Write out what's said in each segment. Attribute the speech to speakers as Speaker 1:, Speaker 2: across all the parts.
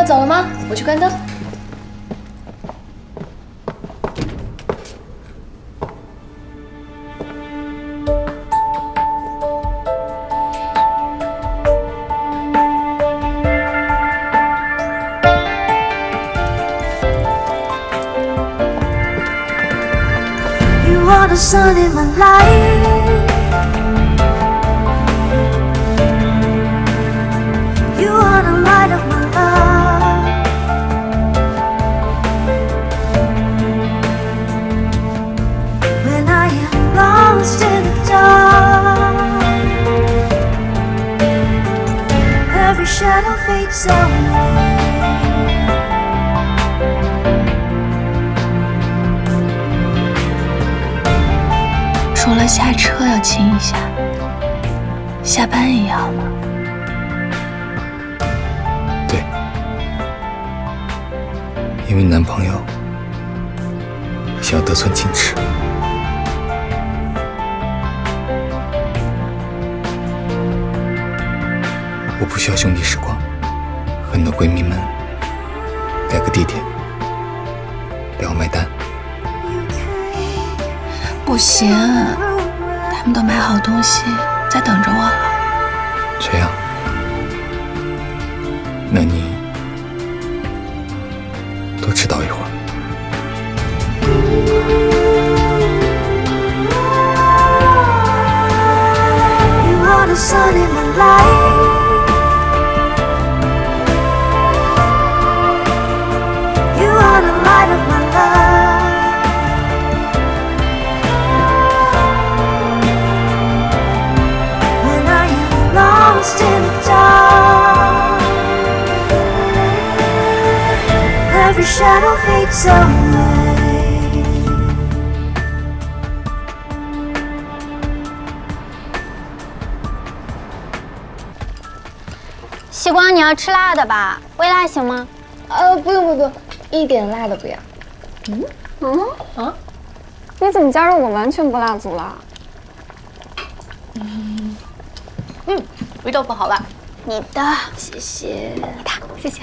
Speaker 1: 走了吗？我去关灯。
Speaker 2: You are the sun in my life. You are the light of my love. When I am lost in the dark, every shadow fades away.
Speaker 3: 除了下车要亲一下，下班也要吗？
Speaker 4: 对，因为男朋友想要得寸进尺。我不需要兄弟时光，和你的闺蜜们改个地点，不要买单。
Speaker 3: 不行，他们都买好东西在等着我了。
Speaker 4: 这样，那你多迟到一会儿。
Speaker 2: You are the sun in my life. You are the light of my love. When I am lost in the dark, every shadow fades away.
Speaker 5: 西瓜，你要吃辣的吧？微辣行吗？
Speaker 1: 不用，一点辣都不要。
Speaker 6: 你怎么加入我完全不辣组了？
Speaker 1: 味道不好辣。
Speaker 5: 你的，
Speaker 1: 谢谢。
Speaker 6: 谢谢。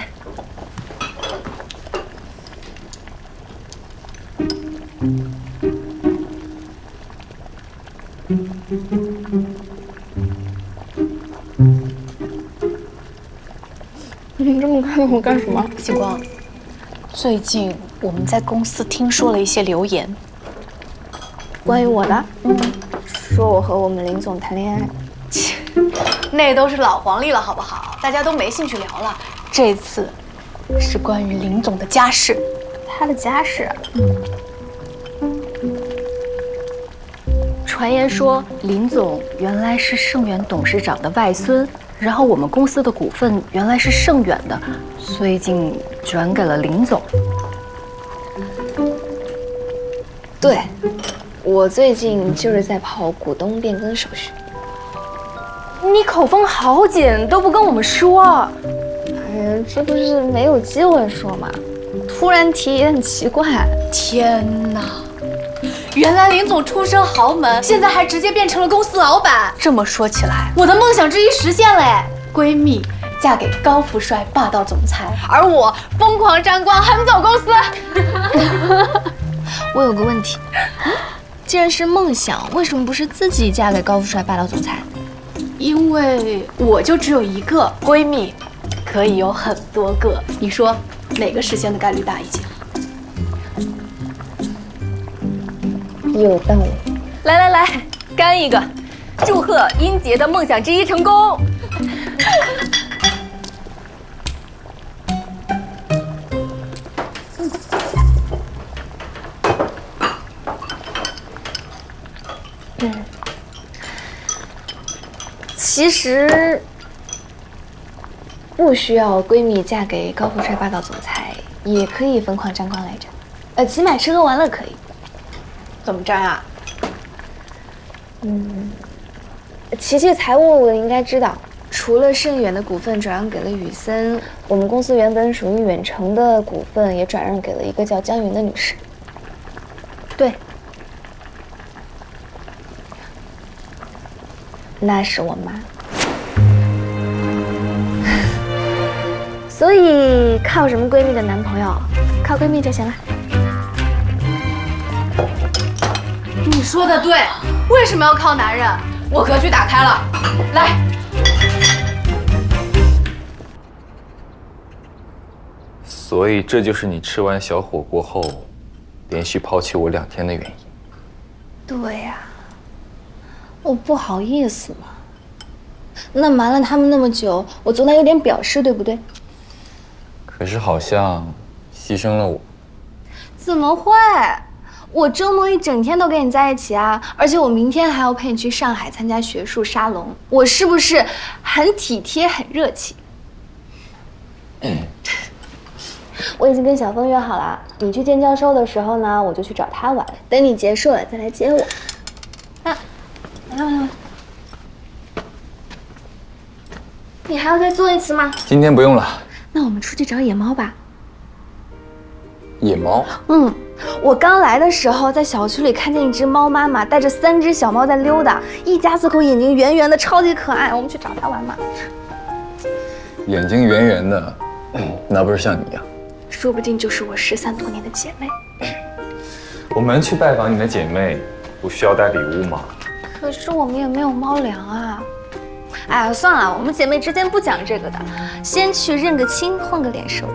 Speaker 1: 你这么看着我干什么？
Speaker 7: 星光，最近我们在公司听说了一些流言，
Speaker 1: 关于我的？说我和我们林总谈恋爱。
Speaker 7: 那都是老黄历了，好不好？大家都没兴趣聊了。这次是关于林总的家事，
Speaker 1: 他的家事。
Speaker 8: 传言说林总原来是盛远董事长的外孙，然后我们公司的股份原来是盛远的，最近转给了林总。
Speaker 1: 对，我最近就是在跑股东变更手续。
Speaker 8: 你口风好紧，都不跟我们说。
Speaker 1: 哎呀，这不是没有机会说嘛，突然提也很奇怪。
Speaker 7: 天哪！原来林总出身豪门，现在还直接变成了公司老板。这么说起来，我的梦想之一实现了哎！闺蜜嫁给高富帅霸道总裁，而我疯狂沾光横走公司。
Speaker 1: 我有个问题，既然是梦想，为什么不是自己嫁给高富帅霸道总裁？
Speaker 7: 因为我就只有一个闺蜜，可以有很多个，你说哪个实现的概率大一些？
Speaker 1: 有道理。
Speaker 8: 来，干一个！祝贺英杰的梦想之一成功。
Speaker 1: 其实不需要闺蜜嫁给高富帅霸道总裁，也可以疯狂沾光来着。起码吃喝玩乐可以。
Speaker 7: 怎么沾啊？
Speaker 1: 琪琪财务应该知道，除了盛远的股份转让给了雨森，我们公司原本属于远程的股份也转让给了一个叫江云的女士。
Speaker 8: 对，
Speaker 1: 那是我妈。所以靠什么闺蜜的男朋友，靠闺蜜就行了。
Speaker 7: 你说的对，为什么要靠男人？我格局打开了，来。
Speaker 4: 所以这就是你吃完小火锅后，连续抛弃我2天的原因。
Speaker 1: 对呀，我不好意思嘛。那瞒了他们那么久，我总得有点表示，对不对？
Speaker 4: 可是好像牺牲了我。
Speaker 1: 怎么会？我周末一整天都跟你在一起啊，而且我明天还要陪你去上海参加学术沙龙，我是不是很体贴、很热情？我已经跟小峰约好了，你去见教授的时候呢，我就去找他玩，等你结束了再来接我。来，你还要再做一次吗？
Speaker 4: 今天不用了。
Speaker 1: 那我们出去找野猫吧。
Speaker 4: 野猫？
Speaker 1: 我刚来的时候在小区里看见一只猫妈妈带着3只小猫在溜达，一家4口，眼睛圆圆的，超级可爱。我们去找它玩嘛。
Speaker 4: 眼睛圆圆的，那不是像你呀？
Speaker 1: 说不定就是我失散多年的姐妹。
Speaker 4: 我们去拜访你的姐妹，不需要带礼物吗？
Speaker 1: 可是我们也没有猫粮啊。哎呀，算了，我们姐妹之间不讲这个的，先去认个亲，换个脸熟。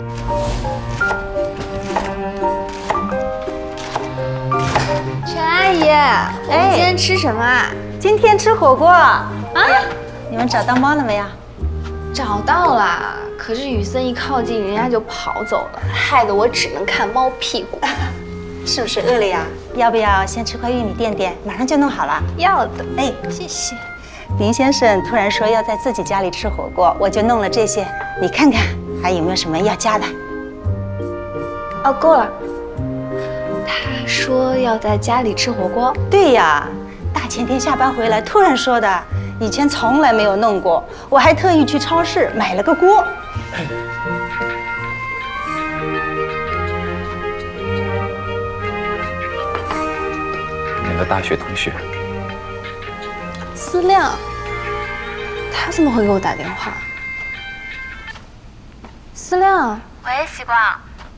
Speaker 1: 陈阿姨，我们今天吃什么啊？
Speaker 9: 今天吃火锅啊！你们找到猫了没有？
Speaker 1: 找到了，可是雨森一靠近，人家就跑走了，害得我只能看猫屁股。
Speaker 9: 是不是饿了呀？要不要先吃块玉米垫垫？马上就弄好了。
Speaker 1: 要的，
Speaker 9: 哎，
Speaker 1: 谢谢。
Speaker 9: 林先生突然说要在自己家里吃火锅，我就弄了这些，你看看还有没有什么要加的？
Speaker 1: 哦，够了。他说要在家里吃火锅。
Speaker 9: 对呀，大前天下班回来突然说的，以前从来没有弄过，我还特意去超市买了个锅。
Speaker 4: 你的大学同学
Speaker 1: 思亮，他怎么会给我打电话？思亮，
Speaker 3: 喂，习光，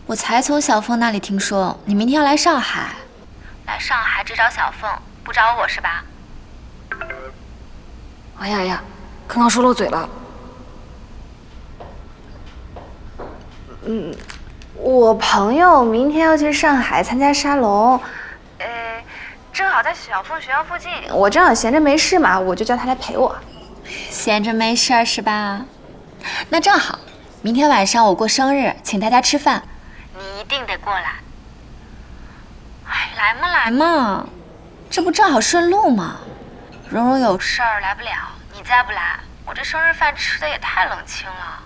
Speaker 3: 我才从小凤那里听说你明天要来上海，来上海只找小凤，不找我是吧？
Speaker 6: 哎呀，刚刚说漏嘴了。
Speaker 1: 我朋友明天要去上海参加沙龙，正好在小凤学校附近，我正好闲着没事嘛，我就叫他来陪我。
Speaker 3: 闲着没事儿是吧？那正好，明天晚上我过生日，请大家吃饭，你一定得过来。哎，来嘛，这不正好顺路吗？蓉蓉有事儿来不了，你再不来，我这生日饭吃的也太冷清了。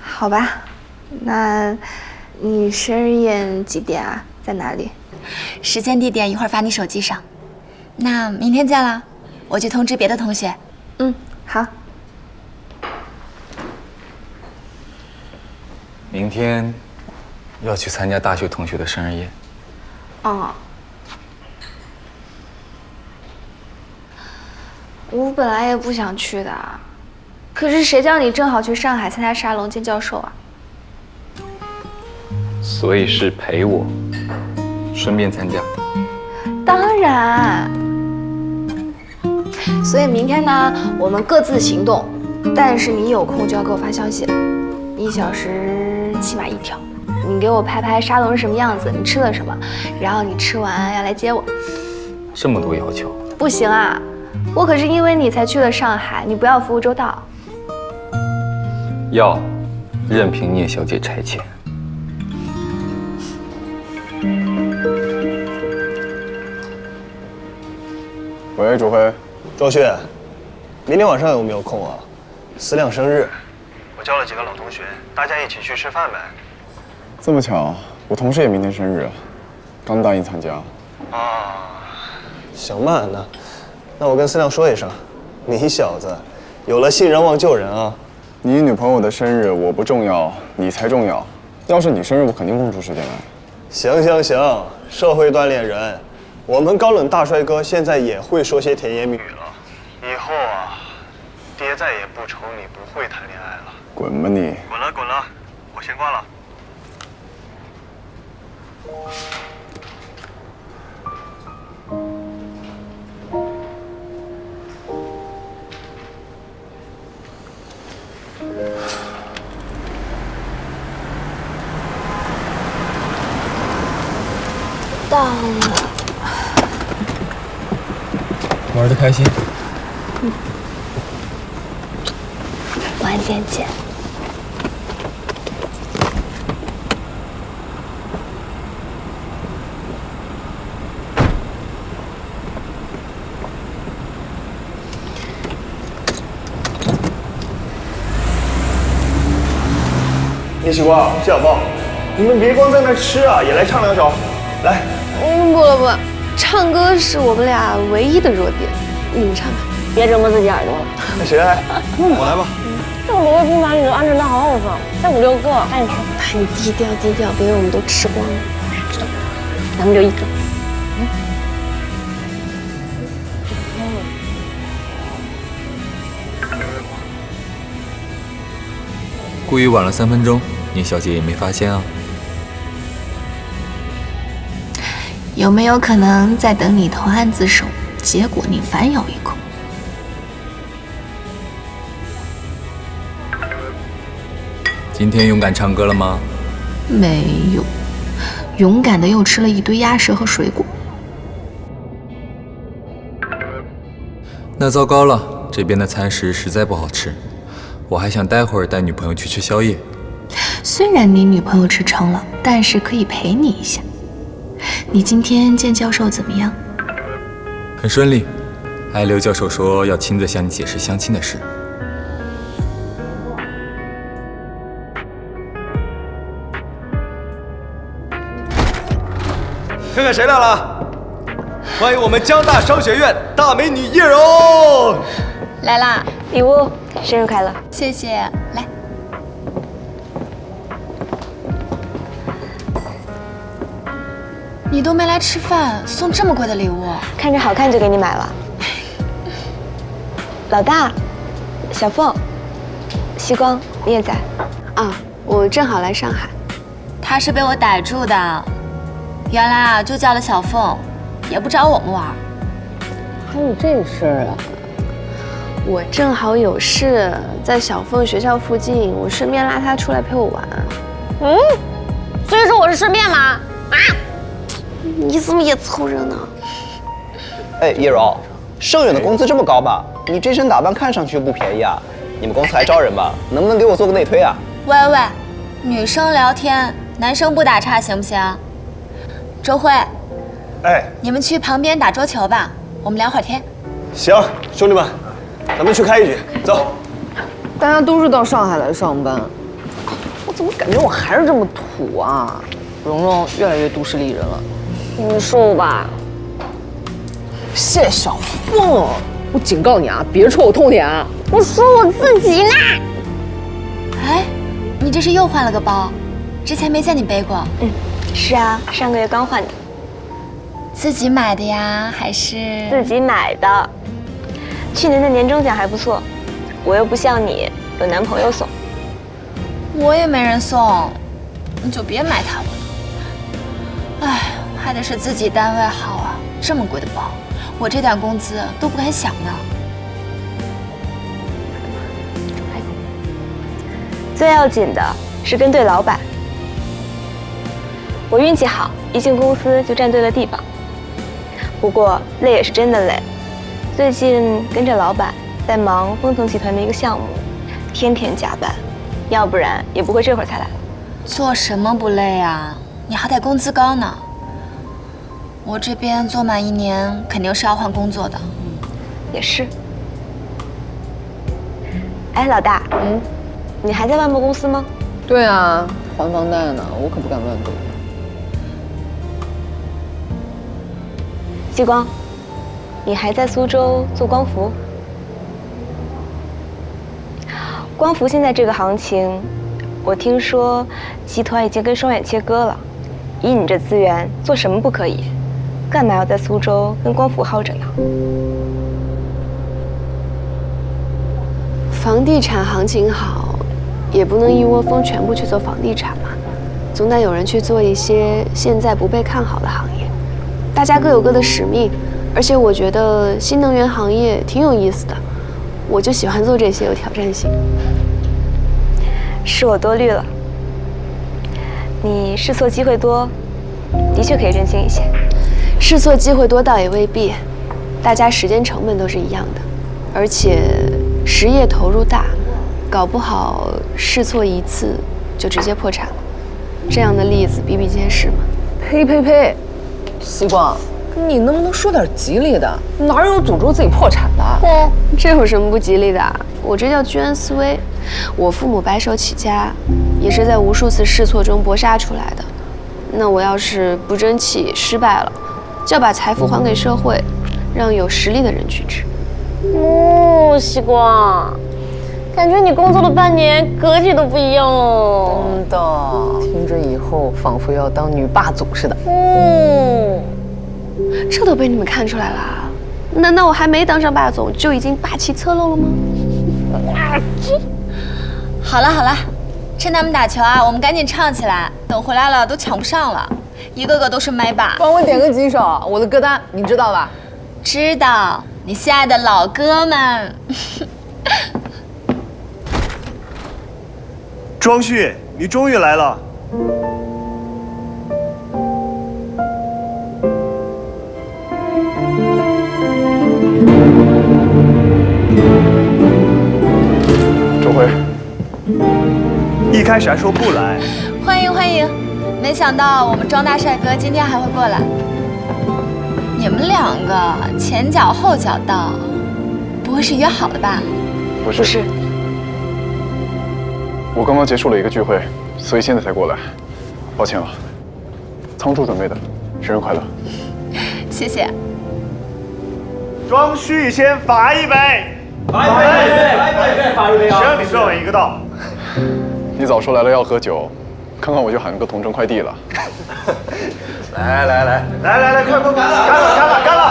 Speaker 1: 好吧，那你生日宴几点啊？在哪里？
Speaker 3: 时间地点一会儿发你手机上。那明天见了，我去通知别的同学。
Speaker 1: 好。
Speaker 4: 明天要去参加大学同学的生日宴。
Speaker 1: 我本来也不想去的，可是谁叫你正好去上海参加沙龙见教授啊？
Speaker 4: 所以是陪我，顺便参加。
Speaker 1: 当然。所以明天呢，我们各自行动，但是你有空就要给我发消息，1小时起码1条。你给我拍沙龙是什么样子，你吃了什么，然后你吃完要来接我。
Speaker 4: 这么多要求？
Speaker 1: 不行啊，我可是因为你才去了上海，你不要服务周到。
Speaker 4: 要，任凭聂小姐差遣。
Speaker 10: 喂，主辉，周旭，明天晚上有没有空啊？思亮生日，我叫了几个老同学，大家一起去吃饭呗。
Speaker 11: 这么巧，我同事也明天生日，刚答应参加。
Speaker 10: 行吧，那我跟思亮说一声，你小子有了信人忘旧人啊。
Speaker 11: 你女朋友的生日我不重要，你才重要。要是你生日，我肯定空出时间来。
Speaker 10: 行，社会锻炼人。我们高冷大帅哥现在也会说些甜言蜜语了。以后啊，爹再也不愁你不会谈恋爱了。
Speaker 11: 滚吧你！
Speaker 10: 滚了滚了，我先挂了。
Speaker 1: 到了，
Speaker 4: 玩得开心。
Speaker 1: 晚点见。
Speaker 10: 叶时光、谢小凤，你们别光在那吃啊，也来唱两首。来，
Speaker 1: 不了不，唱歌是我们俩唯一的弱点，你们唱吧，
Speaker 5: 别折磨自己耳朵了。
Speaker 10: 那谁来？我来吧。
Speaker 5: 这么多位兵马，你都安置的好好的，才5、6个，赶紧吃。
Speaker 1: 你低调低调，别让我们都吃光了。
Speaker 5: 咱们就1个。
Speaker 4: 故意晚了3分钟，宁小姐也没发现啊。
Speaker 3: 有没有可能在等你投案自首，结果你反咬一口？
Speaker 4: 今天勇敢唱歌了吗？
Speaker 3: 没有，勇敢的又吃了一堆鸭舌和水果。
Speaker 4: 那糟糕了，这边的餐食实在不好吃。我还想待会儿带女朋友去吃宵夜。
Speaker 3: 虽然你女朋友吃撑了，但是可以陪你一下。你今天见教授怎么样？
Speaker 4: 很顺利。艾刘教授说要亲自向你解释相亲的事。
Speaker 10: 看看谁来了！欢迎我们江大商学院大美女叶柔
Speaker 3: 来啦！
Speaker 1: 礼物，生日快乐！
Speaker 3: 谢谢，来。你都没来吃饭，送这么贵的礼物？
Speaker 1: 看着好看就给你买了。老大，小凤，西光，你也在？啊，我正好来上海。
Speaker 3: 他是被我逮住的，原来啊就叫了小凤，也不找我们玩。
Speaker 5: 还有这事儿啊？
Speaker 1: 我正好有事，在小凤学校附近，我顺便拉她出来陪我玩。
Speaker 5: 嗯，所以说我是顺便吗？啊？
Speaker 1: 你怎么也凑热闹？
Speaker 12: 哎，叶柔，盛远的工资这么高吧？你这身打扮看上去又不便宜啊！你们公司还招人吧？能不能给我做个内推啊？
Speaker 3: 喂喂，女生聊天，男生不打岔行不行？周慧，
Speaker 10: 哎，
Speaker 3: 你们去旁边打桌球吧，我们聊会儿天。
Speaker 10: 行，兄弟们，咱们去开一局，走。
Speaker 6: 大家都是到上海来上班，我怎么感觉我还是这么土啊？蓉蓉越来越都市丽人了。
Speaker 5: 你说吧。
Speaker 6: 谢小凤，我警告你啊，别戳我痛点啊！
Speaker 5: 我说我自己呢。
Speaker 3: 哎，你这是又换了个包，之前没见你背过。
Speaker 1: 嗯，是啊，上个月刚换的。
Speaker 3: 自己买的呀，还是？
Speaker 1: 自己买的。去年的年终奖还不错，我又不像你有男朋友送。
Speaker 3: 我也没人送，你就别埋汰我了。哎，还得是自己单位好啊，这么贵的包，我这点工资都不敢想呢。
Speaker 1: 最要紧的是跟对老板。我运气好，一进公司就站对了地方。不过累也是真的累。最近跟着老板在忙丰腾集团的一个项目，天天加班，要不然也不会这会儿才来。
Speaker 3: 做什么不累啊？你好歹工资高呢。我这边做满1年，肯定是要换工作的。
Speaker 1: 也是。哎，老大，你还在万博公司吗？
Speaker 6: 对啊，还房贷呢，我可不敢乱动。
Speaker 1: 激光，你还在苏州做光伏？光伏现在这个行情，我听说集团已经跟双远切割了。以你这资源，做什么不可以？干嘛要在苏州跟光伏耗着呢？房地产行情好，也不能一窝蜂全部去做房地产嘛，总得有人去做一些现在不被看好的行业。大家各有各的使命，而且我觉得新能源行业挺有意思的，我就喜欢做这些有挑战性。
Speaker 13: 是我多虑了，你试错机会多，的确可以任性一些。
Speaker 1: 试错机会多倒也未必，大家时间成本都是一样的，而且实业投入大，搞不好试错一次就直接破产了，这样的例子比比皆是嘛。
Speaker 6: 呸呸呸！西瓜，你能不能说点吉利的？哪有诅咒自己破产的？
Speaker 1: 这有什么不吉利的？我这叫居安思危。我父母白手起家，也是在无数次试错中搏杀出来的。那我要是不争气失败了，就要把财富还给社会，让有实力的人去吃。
Speaker 5: 西瓜，感觉你工作了半年，格局都不一样了。
Speaker 6: 真的，听着以后仿佛要当女霸总似的。
Speaker 1: 这都被你们看出来了？难道我还没当上霸总就已经霸气侧漏了吗？
Speaker 3: 好了好了，趁他们打球啊，我们赶紧唱起来，等回来了都抢不上了，一个个都是麦霸。
Speaker 6: 帮我点个几首，我的歌单你知道吧？
Speaker 3: 知道，你心爱的老歌们。
Speaker 10: 庄旭，你终于来了。
Speaker 11: 周辉，
Speaker 10: 一开始还说不来，
Speaker 3: 欢迎欢迎，没想到我们庄大帅哥今天还会过来。你们两个前脚后脚到，不会是约好了吧？
Speaker 11: 不是，我刚刚结束了一个聚会，所以现在才过来，抱歉啊。仓促准备的，生日快乐！
Speaker 3: 谢谢。
Speaker 10: 庄旭先罚一杯，罚一杯，行，你最后一个到。
Speaker 11: 你早说来了要喝酒，刚刚我就喊了个同城快递了。
Speaker 10: 来，快，干了！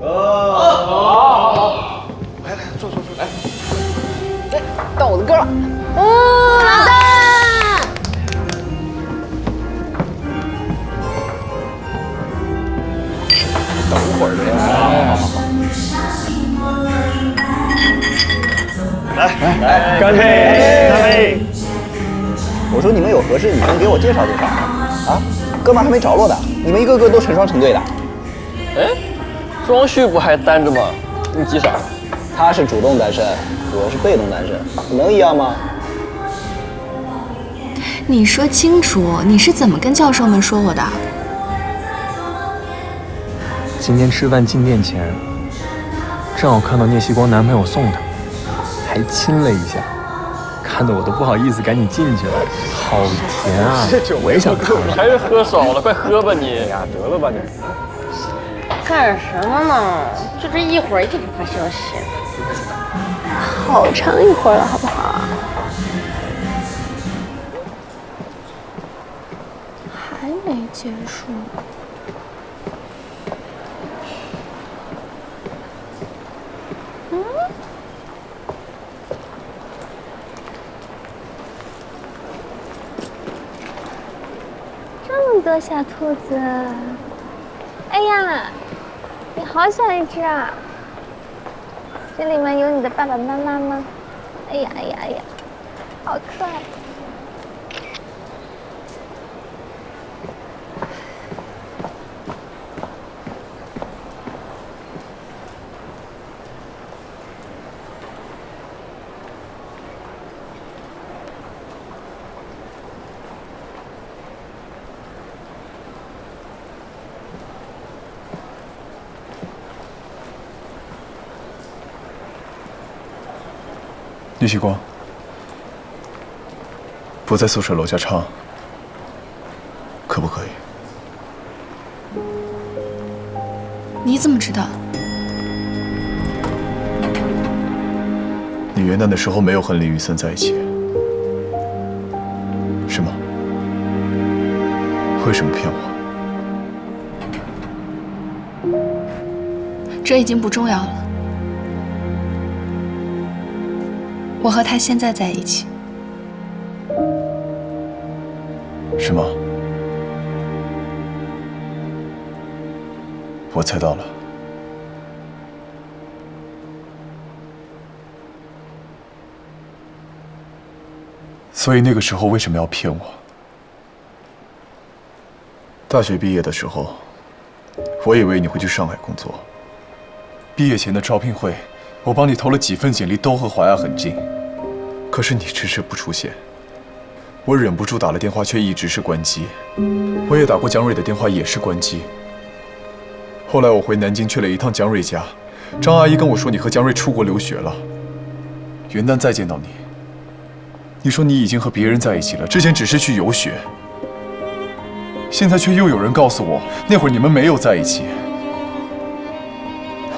Speaker 10: 好，来，坐，来，
Speaker 6: 到我的歌了。
Speaker 5: 老大。
Speaker 12: 等会儿呗。
Speaker 10: 来，干杯！
Speaker 12: 我说你们有合适女生给我介绍介绍啊？哥们还没着落的，你们一个个都成双成对的。
Speaker 14: 哎，庄旭不还单着吗？你急啥？
Speaker 12: 他是主动单身，我是被动单身，能一样吗？
Speaker 1: 你说清楚，你是怎么跟教授们说我的？
Speaker 4: 今天吃饭进店前，正好看到聂希光男朋友送她，还亲了一下，看得我都不好意思赶紧进去了。好甜啊！我也想尝尝。
Speaker 14: 还是喝少了，快喝吧你。呀，得了吧你。
Speaker 5: 干什么呢？就这一会儿就不发消息，
Speaker 1: 好长一会儿了，好不好？还没结束。
Speaker 5: 这么多小兔子，哎呀，你好小一只啊！这里面有你的爸爸妈妈吗？哎呀，好可爱！
Speaker 11: 聂希光，不在宿舍楼下唱，可不可以？
Speaker 1: 你怎么知道？
Speaker 11: 你元旦的时候没有和林雨森在一起，是吗？为什么骗我？
Speaker 1: 这已经不重要了。我和他现在在一起，
Speaker 11: 是吗？我猜到了。所以那个时候为什么要骗我？大学毕业的时候，我以为你会去上海工作。毕业前的招聘会，我帮你投了几份简历，都和华亚很近，可是你迟迟不出现。我忍不住打了电话，却一直是关机。我也打过姜瑞的电话，也是关机。后来我回南京去了一趟姜瑞家，张阿姨跟我说你和姜瑞出国留学了。元旦再见到你，你说你已经和别人在一起了，之前只是去游学。现在却又有人告诉我，那会儿你们没有在一起。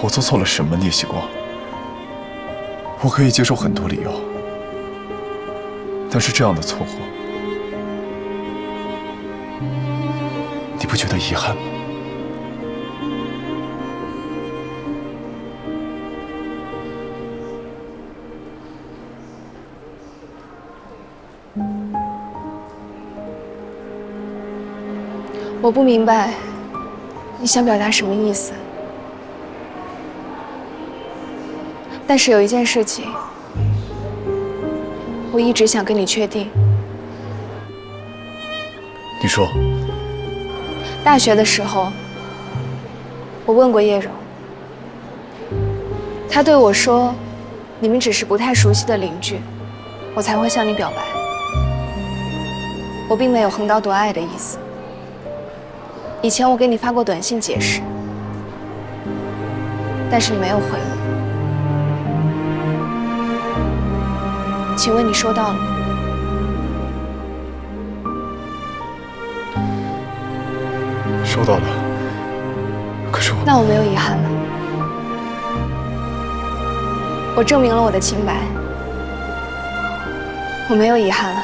Speaker 11: 我做错了什么，聂希光？我可以接受很多理由，但是这样的错过，你不觉得遗憾吗？
Speaker 1: 我不明白你想表达什么意思，但是有一件事情，我一直想跟你确定。
Speaker 11: 你说。
Speaker 1: 大学的时候，我问过叶柔，她对我说，你们只是不太熟悉的邻居，我才会向你表白。我并没有横刀夺爱的意思。以前我给你发过短信解释，但是你没有回我。请问你收到了吗？
Speaker 11: 收到了，可是
Speaker 1: 那我没有遗憾了，我证明了我的清白，我没有遗憾了。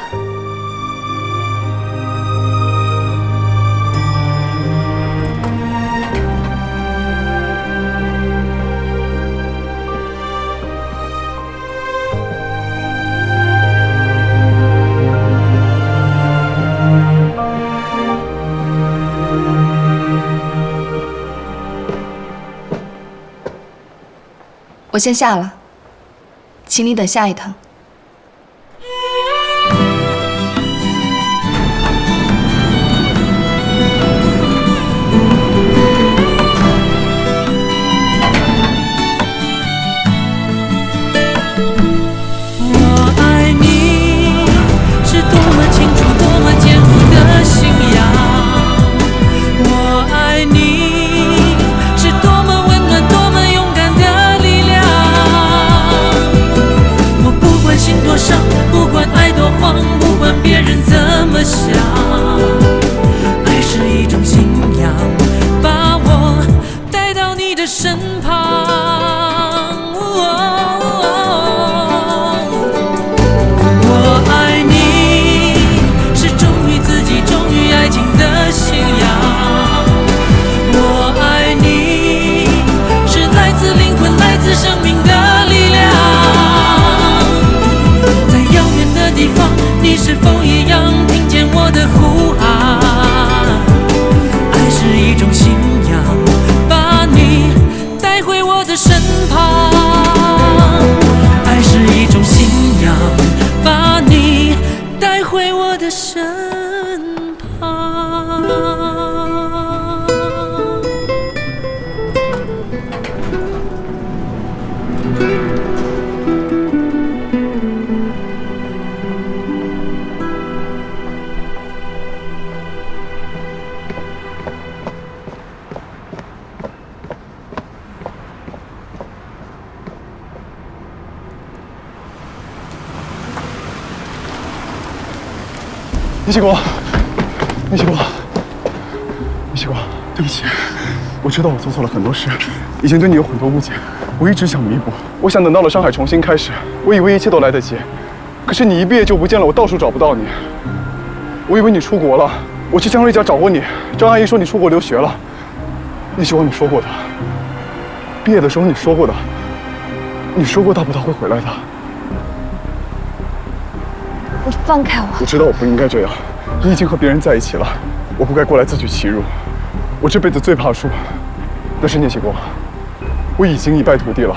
Speaker 1: 我先下了，请你等下一趟。
Speaker 2: 我爱你，是多么清楚，多么坚固的信仰。我爱你，是多么温暖，多么勇敢的力量。我不管心多伤，不管爱多慌，不管别人怎么想，爱是一种信仰，把我带到你的身旁。我爱你，是忠于自己，忠于爱情的信仰。我爱你，是来自灵魂，来自生命的力量。在遥远的地方，你是否一样听见我的呼喊？爱是一种信仰，把你带回我的身旁。爱是一种信仰，把你带回我的身旁。
Speaker 11: 聂希光，聂希光，聂希光，对不起，我知道我做错了很多事，以前对你有很多误解，我一直想弥补，我想等到了上海重新开始，我以为一切都来得及，可是你一毕业就不见了，我到处找不到你，我以为你出国了，我去姜瑞家找过你，张阿姨说你出国留学了，聂希光，你说过的，毕业的时候你说过的，你说过大不大会回来的。
Speaker 1: 你放开我！
Speaker 11: 我知道我不应该这样，你已经和别人在一起了，我不该过来自取其辱。我这辈子最怕输，但是聂喜光，我已经一败涂地了，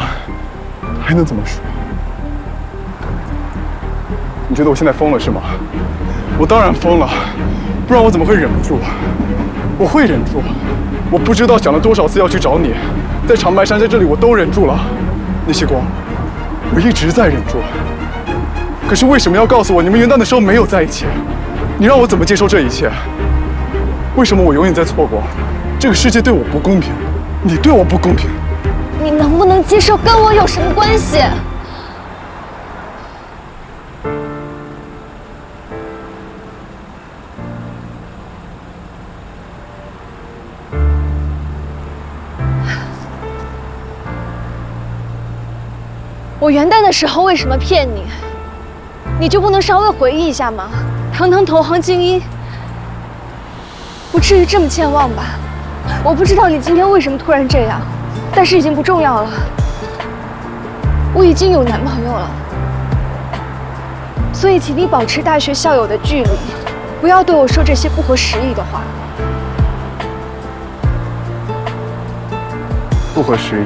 Speaker 11: 还能怎么输？你觉得我现在疯了是吗？我当然疯了，不然我怎么会忍不住？我会忍住。我不知道想了多少次要去找你，在长白山，在这里我都忍住了。聂喜光，我一直在忍住。可是为什么要告诉我你们元旦的时候没有在一起？你让我怎么接受这一切？为什么我永远在错过？这个世界对我不公平，你对我不公平。
Speaker 5: 你能不能接受跟我有什么关系？我元旦的时候为什么骗你？你就不能稍微回忆一下吗？堂堂投行精英，不至于这么健忘吧？我不知道你今天为什么突然这样，但是已经不重要了。我已经有男朋友了，所以请你保持大学校友的距离，不要对我说这些不合时宜的话。
Speaker 11: 不合时宜。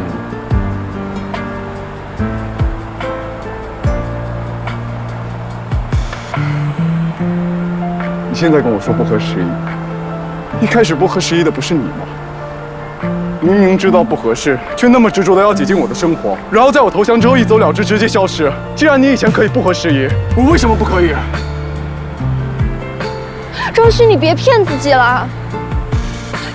Speaker 11: 你现在跟我说不合时宜，一开始不合时宜的不是你吗？明明知道不合适，却那么执着的要挤进我的生活，然后在我投降之后一走了之，直接消失。既然你以前可以不合时宜，我为什么不可以？
Speaker 5: 庄旭，你别骗自己了。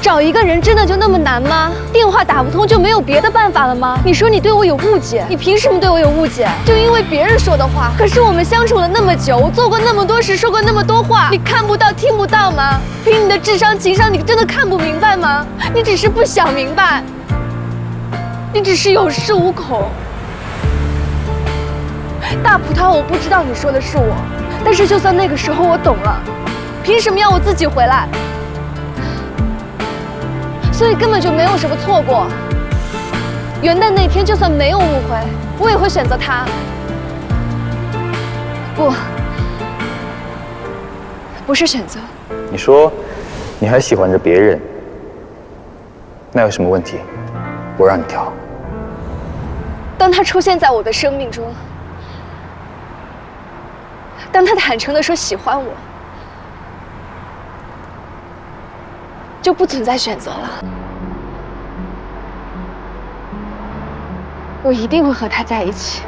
Speaker 5: 找一个人真的就那么难吗？电话打不通就没有别的办法了吗？你说你对我有误解，你凭什么对我有误解？就因为别人说的话。可是我们相处了那么久，我做过那么多事，说过那么多话，你看不到、听不到吗？凭你的智商、情商，你真的看不明白吗？你只是不想明白，你只是有恃无恐。大葡萄，我不知道你说的是我，但是就算那个时候我懂了，凭什么要我自己回来？所以根本就没有什么错过。元旦那天就算没有误会，我也会选择他。不是选择。
Speaker 12: 你说你还喜欢着别人，那有什么问题？我让你挑。
Speaker 5: 当他出现在我的生命中，当他坦诚地说喜欢我，就不存在选择了。我一定会和他在一起。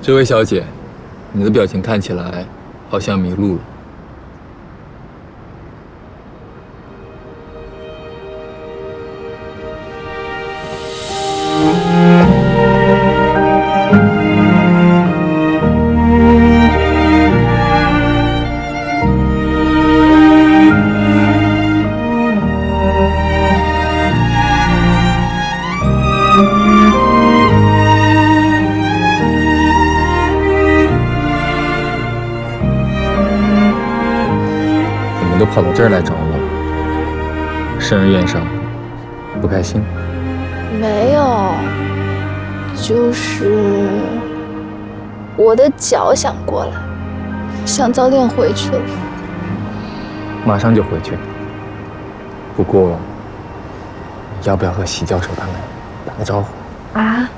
Speaker 4: 这位小姐，你的表情看起来好像迷路了。都跑到这儿来找我，生日宴上不开心？
Speaker 1: 没有，就是我的脚想过来，想早点回去了。
Speaker 4: 马上就回去。不过，要不要和席教授他们打个招呼？
Speaker 1: 啊？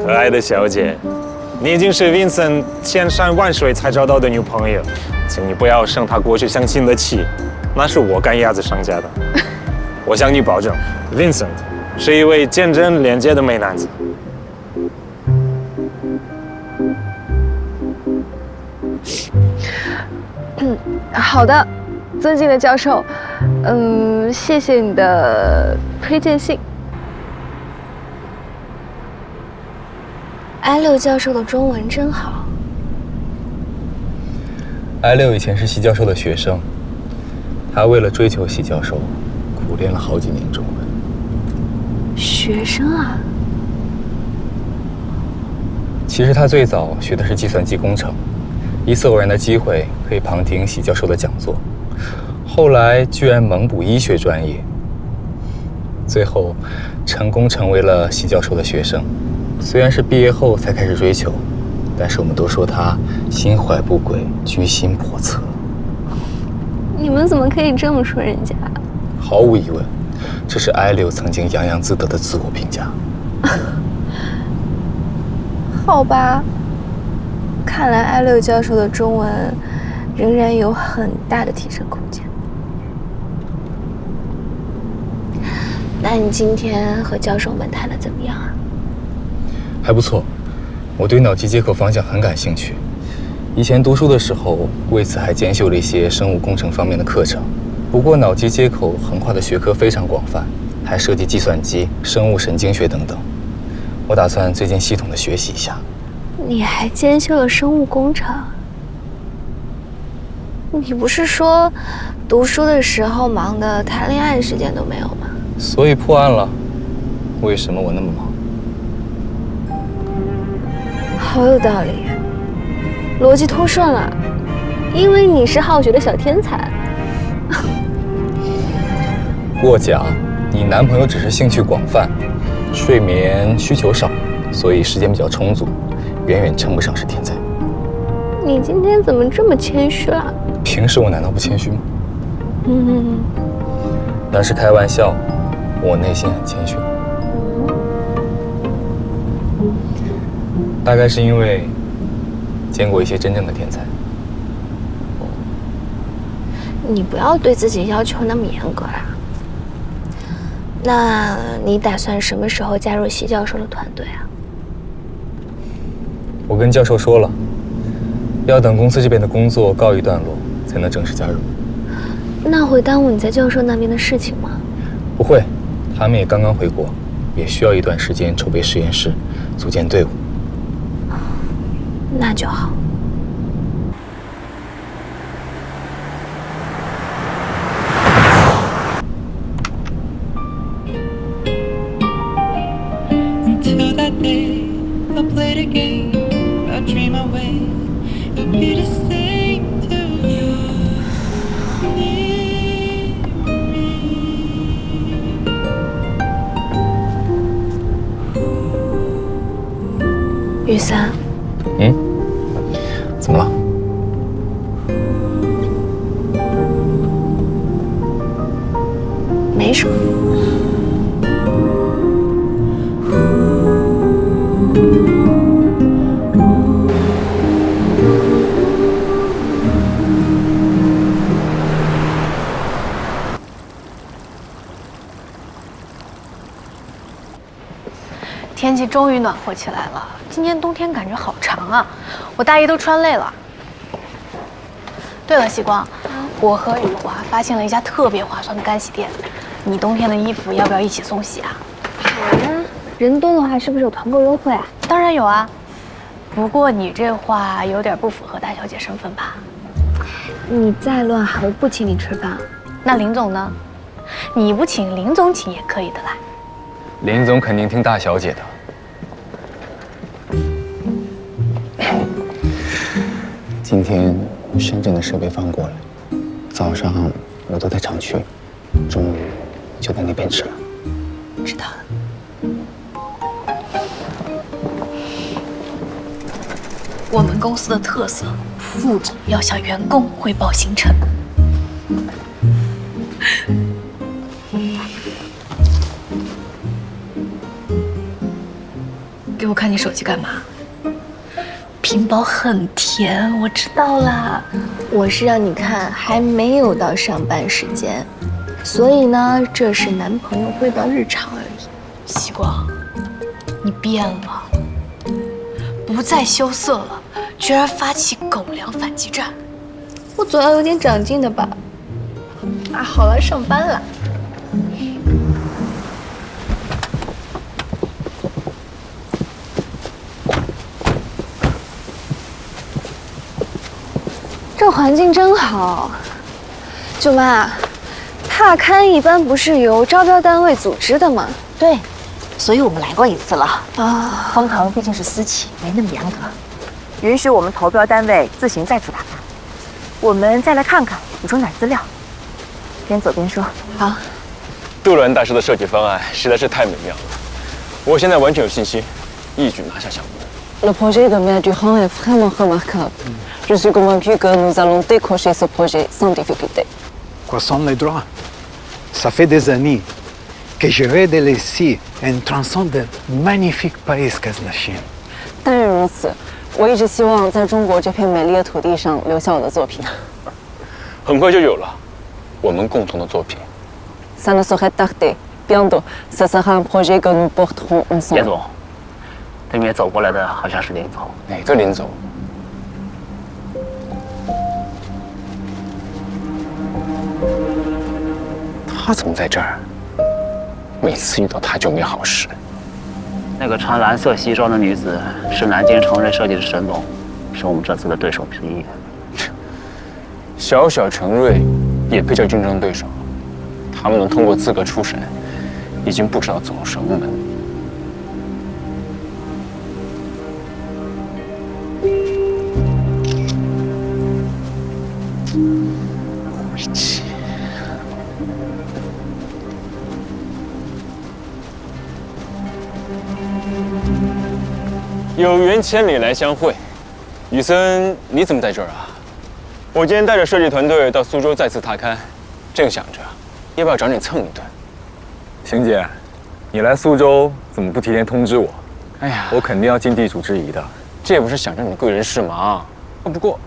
Speaker 15: 可爱的小姐，你已经是 Vincent 千山万水才找到的女朋友，请你不要生他过去相亲的气，那是我赶鸭子上架的。我向你保证 ，Vincent 是一位坚贞廉洁的美男子。
Speaker 1: 好的，尊敬的教授，谢谢你的推荐信。I6教授的中文真好。
Speaker 4: I6以前是席教授的学生，他为了追求席教授，苦练了好几年中文。
Speaker 1: 学生啊？
Speaker 4: 其实他最早学的是计算机工程，一次偶然的机会可以旁听席教授的讲座，后来居然猛补医学专业，最后成功成为了席教授的学生。虽然是毕业后才开始追求，但是我们都说他心怀不轨，居心叵测。
Speaker 1: 你们怎么可以这么说人家？
Speaker 4: 毫无疑问，这是I6曾经洋洋自得的自我评价。
Speaker 1: 好吧，看来I6教授的中文仍然有很大的提升空间。那你今天和教授们谈得怎么样啊？
Speaker 4: 还不错，我对脑机接口方向很感兴趣。以前读书的时候，为此还兼修了一些生物工程方面的课程。不过脑机接口横跨的学科非常广泛，还涉及计算机、生物神经学等等。我打算最近系统的学习一下。
Speaker 1: 你还兼修了生物工程？你不是说读书的时候忙得谈恋爱时间都没有吗？
Speaker 4: 所以破案了。为什么我那么忙？
Speaker 1: 好有道理，逻辑通顺了。因为你是好学的小天才。
Speaker 4: 过奖，你男朋友只是兴趣广泛，睡眠需求少，所以时间比较充足，远远称不上是天才。
Speaker 1: 你今天怎么这么谦虚了？
Speaker 4: 平时我难道不谦虚吗？那是开玩笑，我内心很谦虚。大概是因为见过一些真正的天才。
Speaker 1: 你不要对自己要求那么严格啦。那你打算什么时候加入席教授的团队啊？
Speaker 4: 我跟教授说了，要等公司这边的工作告一段落，才能正式加入。
Speaker 1: 那会耽误你在教授那边的事情吗？
Speaker 4: 不会，他们也刚刚回国，也需要一段时间筹备实验室，组建队伍。
Speaker 1: 那就好。雨伞。
Speaker 4: 怎么了？
Speaker 1: 没什么。
Speaker 7: 天气终于暖和起来了。今年冬天感觉好长啊，我大衣都穿累了。对了，西光，我和雨华发现了一家特别划算的干洗店，你冬天的衣服要不要一起送洗啊？
Speaker 1: 好呀，人多的话是不是有团购优惠啊？
Speaker 7: 当然有啊，不过你这话有点不符合大小姐身份吧？
Speaker 1: 你再乱喊，我不请你吃饭。
Speaker 7: 那林总呢？你不请，林总请也可以的啦。
Speaker 4: 林总肯定听大小姐的。
Speaker 12: 今天深圳的设备放过来，早上我都在厂区，中午就在那边吃了。
Speaker 7: 知道了。我们公司的特色，副总要向员工汇报行程。给我看你手机干嘛？屏保很甜，我知道啦。
Speaker 1: 我是让你看还没有到上班时间，所以呢，这是男朋友汇报日常而已。
Speaker 7: 西光，你变了，不再羞涩了，居然发起狗粮反击战。
Speaker 1: 我总要有点长进的吧？啊，好了，上班了。这环境真好，舅妈，踏勘一般不是由招标单位组织的吗？
Speaker 16: 对，所以我们来过一次了。
Speaker 1: 啊，
Speaker 16: 封腾毕竟是私企，没那么严格，允许我们投标单位自行再次打勘。我们再来看看，补充点资料。边走边说。
Speaker 1: 好。
Speaker 14: 杜伦大师的设计方案实在是太美妙了，我现在完全有信心，一举拿下项目。
Speaker 17: Le projet de Mer du Rhin est vraiment remarquable. Je suis convaincu que nous allons décrocher ce projet sans difficulté.
Speaker 18: Quoi sont les droits? Ça fait des années que je rêve de laisser un tronçon de magnifique pays qu'est la Chine.
Speaker 17: 但愿如此，我一直希望在中国这片美丽的土地上留下我的作品。
Speaker 14: 很快就有了，我们共同的作品。
Speaker 17: Ça ne saurait tarder. Bientôt, ça sera un projet que nous porterons ensemble.
Speaker 19: 叶总，对面走过来的好像是林总。
Speaker 14: 哪个林总？他怎么在这儿？每次遇到他就没好事。
Speaker 19: 那个穿蓝色西装的女子是南京成瑞设计的沈总，是我们这次的对手之一。
Speaker 14: 小小成瑞也配叫竞争对手？他们能通过资格初审，已经不知道走了什么门。晦气。有缘千里来相会，雨森，你怎么在这儿啊？我今天带着设计团队到苏州再次踏勘，正想着要不要找你蹭一顿。
Speaker 4: 邢姐，你来苏州怎么不提前通知我？
Speaker 14: 哎呀，
Speaker 4: 我肯定要尽地主之谊的。
Speaker 14: 这也不是想着你的贵人事忙。不过，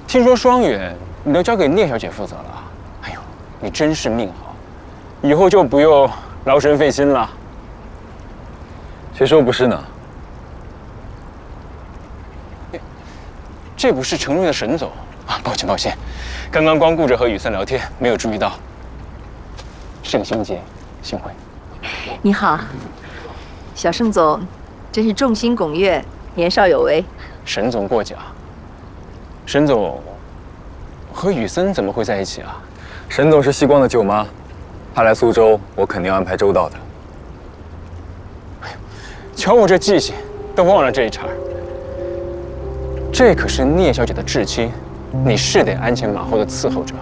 Speaker 14: 听说双远你都交给聂小姐负责了。哎呦，你真是命好，以后就不用劳神费心了。
Speaker 4: 谁说不是呢？
Speaker 14: 这不是成瑞的沈总啊！抱歉抱歉，刚刚光顾着和雨森聊天，没有注意到。盛兴姐，幸会。
Speaker 16: 你好，小盛总，真是众星拱月，年少有为。
Speaker 14: 沈总过奖。沈总和雨森怎么会在一起啊？
Speaker 4: 沈总是西光的舅妈，她来苏州，我肯定安排周到的。
Speaker 14: 哎呦，瞧我这记性，都忘了这一茬。这可是聂小姐的至亲，你是得鞍前马后的伺候着，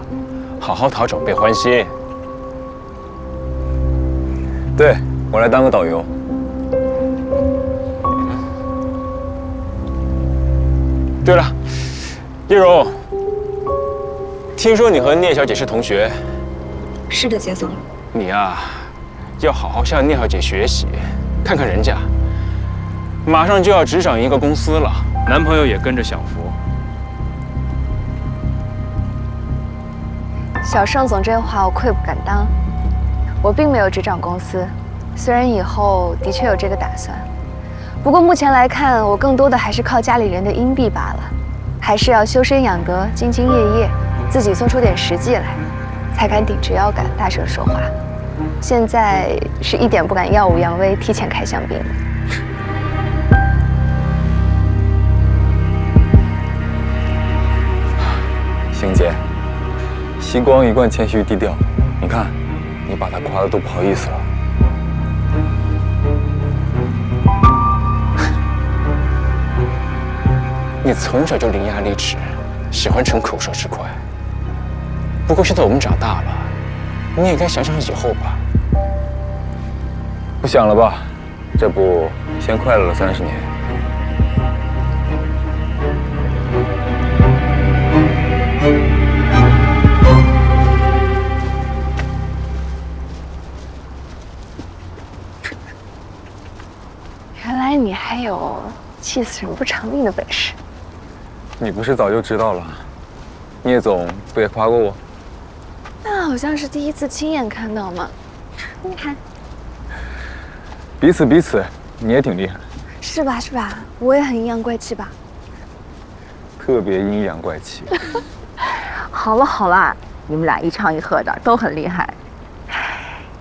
Speaker 14: 好好讨长辈欢心。
Speaker 4: 对，我来当个导游。
Speaker 14: 对了，叶蓉，听说你和聂小姐是同学？
Speaker 13: 是的，杰总。
Speaker 14: 你啊，要好好向聂小姐学习，看看人家，马上就要执掌一个公司了。男朋友也跟着享福。
Speaker 1: 小盛总这话我愧不敢当，我并没有执掌公司，虽然以后的确有这个打算，不过目前来看，我更多的还是靠家里人的硬币罢了，还是要修身养德，兢兢业业，自己做出点实际来，才敢顶着腰杆大声说话。现在是一点不敢耀武扬威，提前开香槟了。
Speaker 4: 星姐，星光一贯谦虚低调，你看，你把他夸得都不好意思了。
Speaker 14: 你从小就伶牙俐齿，喜欢逞口舌之快。不过现在我们长大了，你也该想想以后吧。
Speaker 4: 不想了吧？这不，先快乐了30年。
Speaker 1: 原来你还有气死人不偿命的本事。
Speaker 4: 你不是早就知道了？聂总不也夸过我？
Speaker 1: 那好像是第一次亲眼看到嘛。你看，
Speaker 4: 彼此，你也挺厉害。
Speaker 1: 是吧？我也很阴阳怪气吧？
Speaker 4: 特别阴阳怪气。
Speaker 16: 好了，你们俩一唱一和的，都很厉害。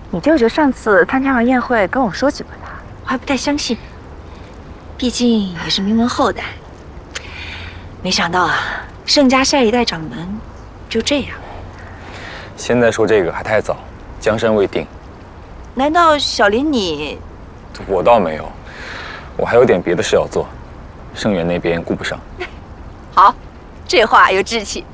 Speaker 16: 你舅舅上次参加完宴会跟我说起过他，我还不太相信，毕竟也是名门后代。没想到啊，盛家下一代掌门就这样。
Speaker 4: 现在说这个还太早，江山未定。
Speaker 16: 难道小林你？
Speaker 4: 我倒没有，我还有点别的事要做，盛远那边顾不上。
Speaker 16: 好，这话有志气。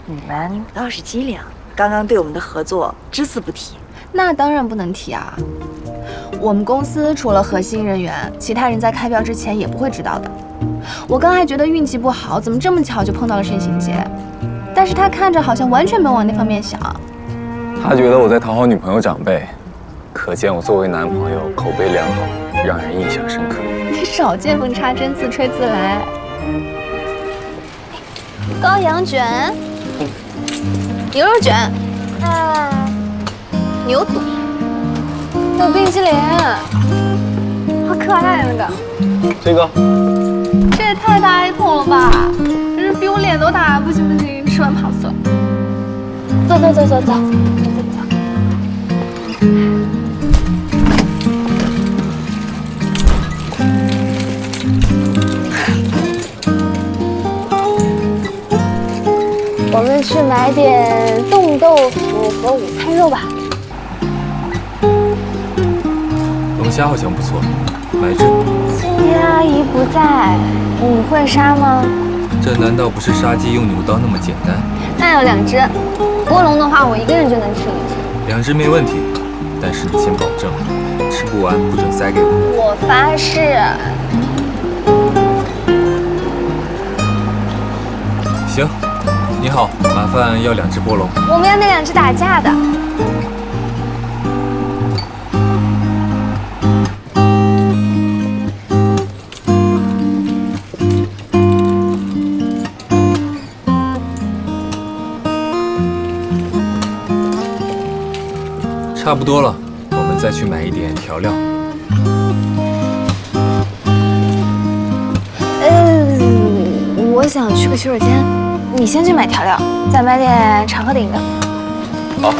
Speaker 16: 你们倒是机灵，刚刚对我们的合作只字不提。
Speaker 1: 那当然不能提啊！我们公司除了核心人员，其他人在开标之前也不会知道的。我刚还觉得运气不好，怎么这么巧就碰到了盛行杰，但是他看着好像完全没往那方面想。
Speaker 4: 他觉得我在讨好女朋友长辈，可见我作为男朋友口碑良好，让人印象深刻。
Speaker 1: 你少见缝插针，自吹自擂。羔羊卷，牛肉卷，牛肚，还有冰淇淋，好可爱那个。
Speaker 4: 这个，
Speaker 1: 这也太大一桶了吧！真是比我脸都大，不行，吃完胖死了。走。我们去买点冻豆腐和午餐肉吧。
Speaker 4: 龙虾好像不错，买一只。
Speaker 1: 今天阿姨不在，你会杀吗？
Speaker 4: 这难道不是杀鸡用牛刀那么简单？
Speaker 1: 那有2只，锅笼的话我一个人就能吃1只。
Speaker 4: 2只没问题，但是你先保证，吃不完不准塞给我。
Speaker 1: 我发誓。
Speaker 4: 行，你好，麻烦要2只锅笼。
Speaker 1: 我们要那2只打架的。
Speaker 4: 差不多了，我们再去买一点调料。
Speaker 1: 我想去个洗手间，你先去买调料，再买点长河顶的。
Speaker 4: 好。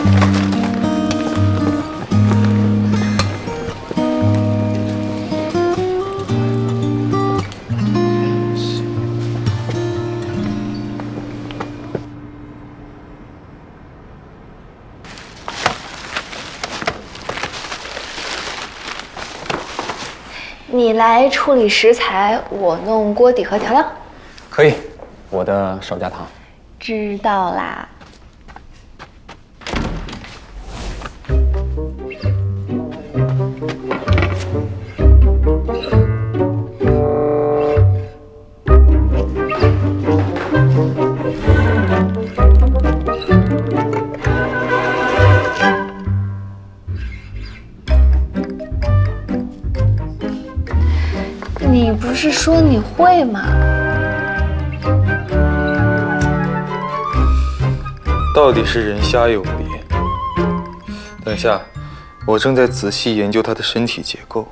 Speaker 1: 你来处理食材，我弄锅底和调料。
Speaker 14: 可以，我的少加糖。
Speaker 1: 知道啦。你不是说你会吗？
Speaker 11: 到底是人虾有理。等下，我正在仔细研究它的身体结构，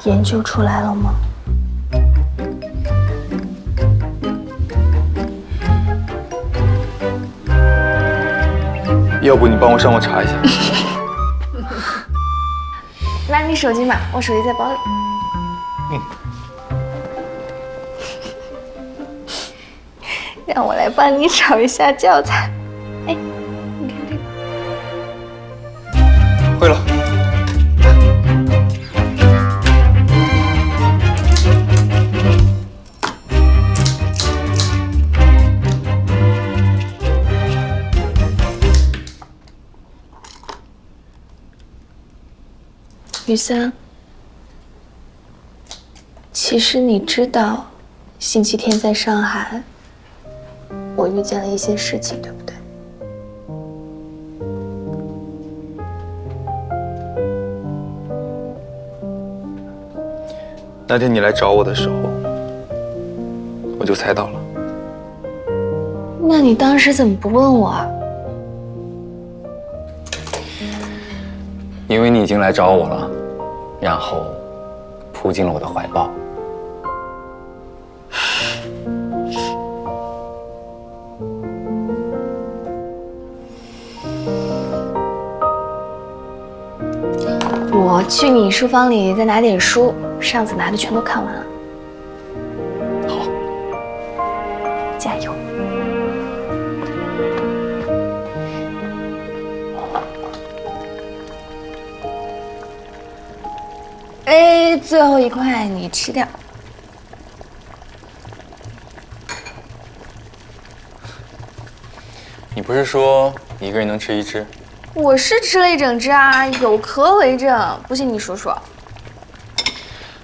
Speaker 1: 研究出来了吗？
Speaker 4: 要不你帮我上网查一下。
Speaker 1: 拿你手机码，我手机在包里。让我来帮你找一下教材。哎，你看这个。
Speaker 4: 会了。
Speaker 1: 雨森，其实你知道，星期天在上海，我遇见了一些事情，对不对？
Speaker 4: 那天你来找我的时候，我就猜到了。
Speaker 1: 那你当时怎么不问我啊？
Speaker 19: 因为你已经来找我了，然后扑进了我的怀抱。
Speaker 1: 我去你书房里再拿点书，上次拿的全都看完了。
Speaker 19: 好，
Speaker 1: 加油！哎，最后一块你吃掉。
Speaker 4: 你不是说一个人能吃一只？
Speaker 1: 我是吃了一整只啊，有壳为证。不信你数数。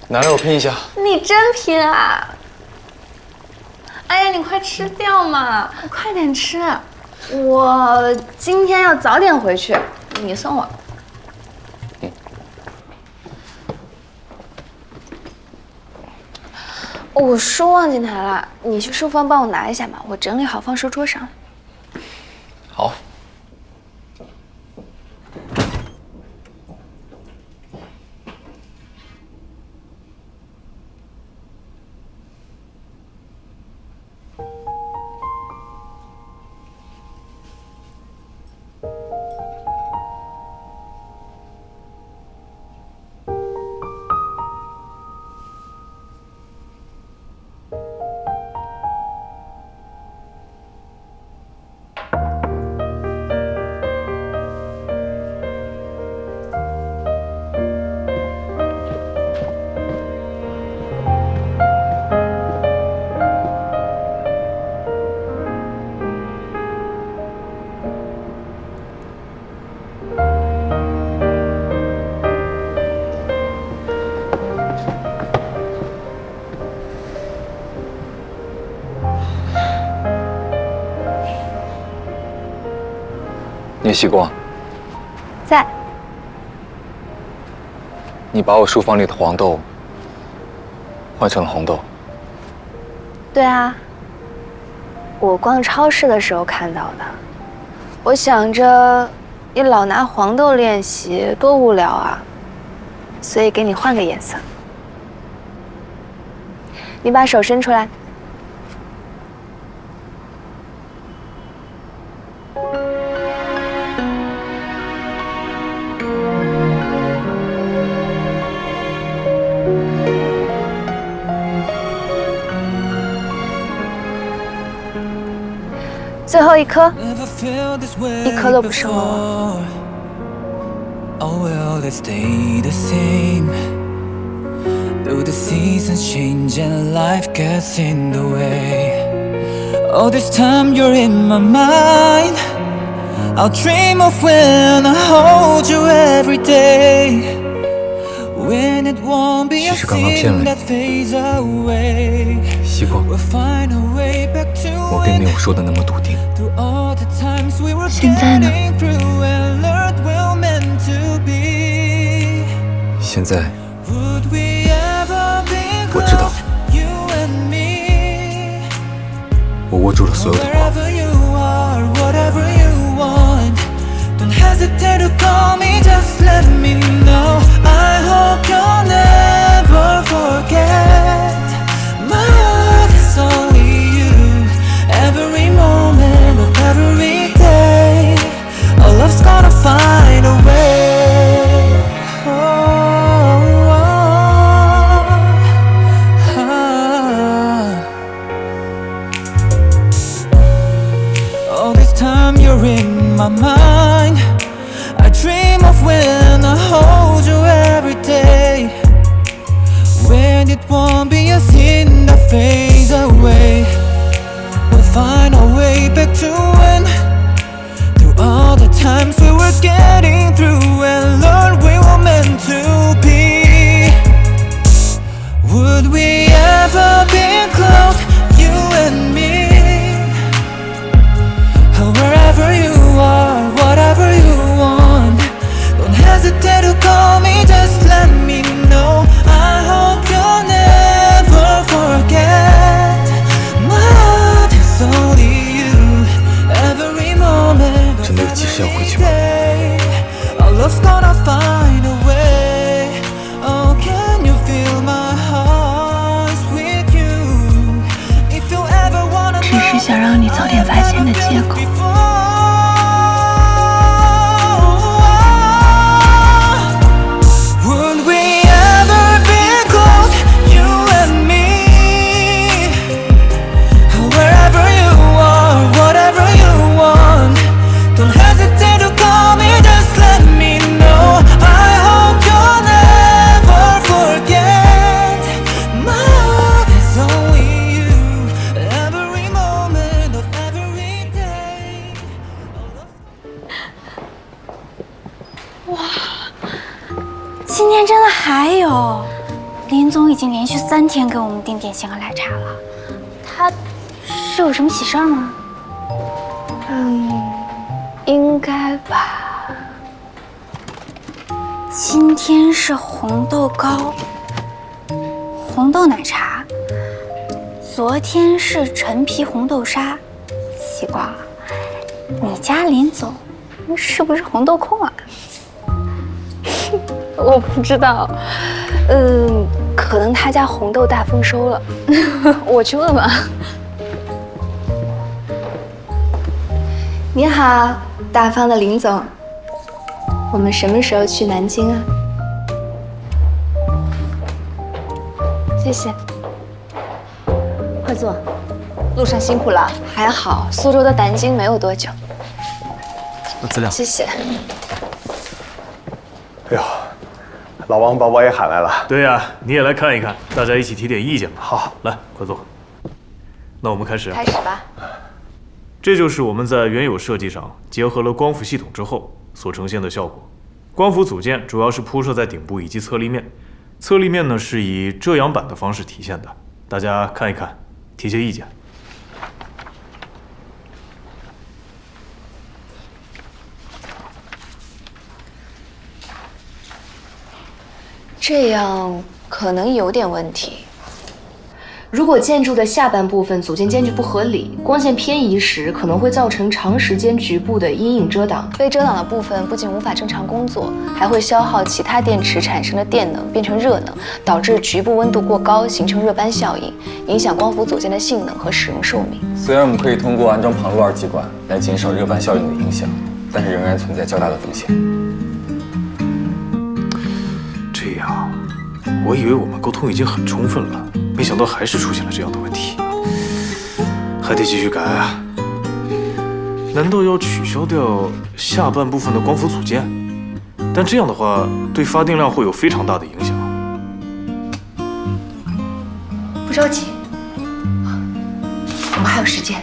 Speaker 4: 拿来我拼一下。
Speaker 1: 你真拼啊！哎呀，你快吃掉嘛，快点吃。我今天要早点回去，你送我。我书忘记拿了，你去书房帮我拿一下嘛，我整理好放书桌上。
Speaker 4: 好。聂希光，
Speaker 1: 在。
Speaker 4: 你把我书房里的黄豆换成了红豆。
Speaker 1: 对啊，我逛超市的时候看到的。我想着你老拿黄豆练习，多无聊啊，所以给你换个颜色。你把手伸出来。最后一颗，一颗都不剩了哦。
Speaker 2: Oh well, let's stay the same. Though the seasons change and life gets in the way. All this time you're in my mind. I'll dream of when I hold you every day. When it won't be a sin that fades away.
Speaker 4: 希光，我并没有说的那么笃定。
Speaker 1: 现在呢？
Speaker 4: 现在，我知道，我握住了所有的光。
Speaker 2: Don't hesitate to call me, just let me know. I hope you'll never fades away. We'll find our way back to when, through all the times we were getting through, and Lord, we were meant to be. Would we ever be close, you and me? Wherever you are, whatever you want, don't hesitate to call me, just let me know. I hope you'll never forget my love is only you. Every moment of every day, our love's gonna find a way. Oh, can you feel my heart with you? If you ever wanna know,
Speaker 7: 只是想让你早点发现的借口。
Speaker 3: 今天真的还有，林总已经连续3天给我们订点心和奶茶了，他是有什么喜事儿吗？
Speaker 1: 应该吧。
Speaker 3: 今天是红豆糕、红豆奶茶，昨天是陈皮红豆沙。西瓜，你家林总是不是红豆控啊？
Speaker 1: 我不知道，可能他家红豆大丰收了，我去问问。你好，大方的林总，我们什么时候去南京啊？谢谢。
Speaker 8: 快坐，路上辛苦了。
Speaker 1: 还好，苏州到南京没有多久。
Speaker 4: 资料。
Speaker 1: 谢谢。
Speaker 10: 哎呦，老王把我也喊来了。
Speaker 20: 对呀，你也来看一看，大家一起提点意见吧。好，来，快坐。那我们开始。
Speaker 1: 开始吧。
Speaker 20: 这就是我们在原有设计上结合了光伏系统之后所呈现的效果。光伏组件主要是铺设在顶部以及侧立面，侧立面呢是以遮阳板的方式体现的。大家看一看，提些意见。
Speaker 1: 这样可能有点问题。如果建筑的下半部分组件间距不合理，光线偏移时，可能会造成长时间局部的阴影遮挡。被遮挡的部分不仅无法正常工作，还会消耗其他电池产生的电能变成热能，导致局部温度过高，形成热斑效应，影响光伏组件的性能和使用寿命。
Speaker 4: 虽然我们可以通过安装旁路二极管来减少热斑效应的影响，但是仍然存在较大的风险。
Speaker 20: 这样，我以为我们沟通已经很充分了。没想到还是出现了这样的问题，还得继续改啊！难道要取消掉下半部分的光伏组件？但这样的话，对发电量会有非常大的影响。
Speaker 1: 不着急，我们还有时间。